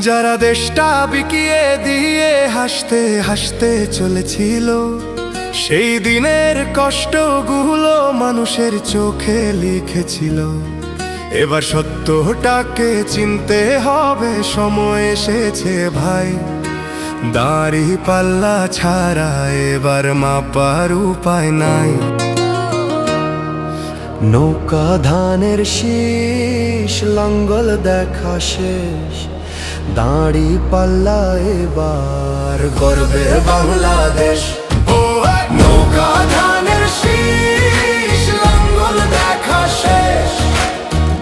যারা দেশটা বিকিয়ে দিয়ে হাসতে হাসতে চলেছিল, সেই দিনের কষ্টগুলো মানুষের চোখে লিখেছিল। এবার সত্যটাকে চিনতে হবে, সময় এসেছে ভাই। দাড়ি পাল্লা ছাড়া এবার মাপার উপায় নাই। নৌকা ধানের শীষ, লাঙ্গল দেখা শেষ, দাড়ি পাল্লা এবার গর্বে বাংলাদেশ। নৌকা ধানের শীষ, লাঙ্গল দেখা শেষ,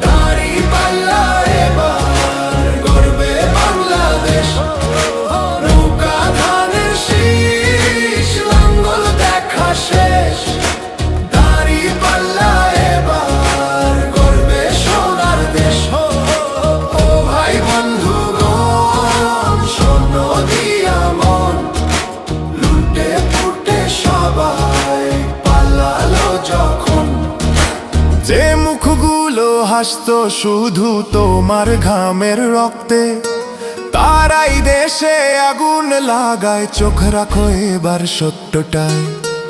দাড়ি পাল্লা এবার গর্বে বাংলাদেশ। নৌকা ধানের শীষ, লাঙ্গল দেখা শেষ, দাড়ি পাল্লা এবার গর্বে সোনার দেশ। ও ভাই বন্ধুগণ, শোন দিয়া মন, লুটে পুটে সবাই পালালো যখন। যে মুখগুলো হাসতো শুধু তোমার ঘামের রক্তে, তারাই দেশে আগুন লাগায়। চোখ রাখো এবার সত্যটায়,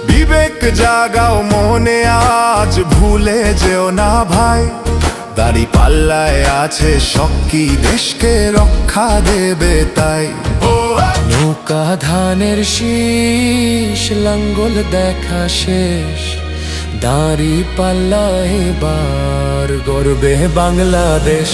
বিবেক জাগাও মনে, আজ ভুলে যেও না ভাই। দাড়ি পাল্লায় আছে শক্তি, দেশকে রক্ষা দেবে তাই। নৌকা ধানের শীষ, লাঙ্গল দেখা শেষ, দাড়ি পাল্লা এবার গর্বে বাংলাদেশ।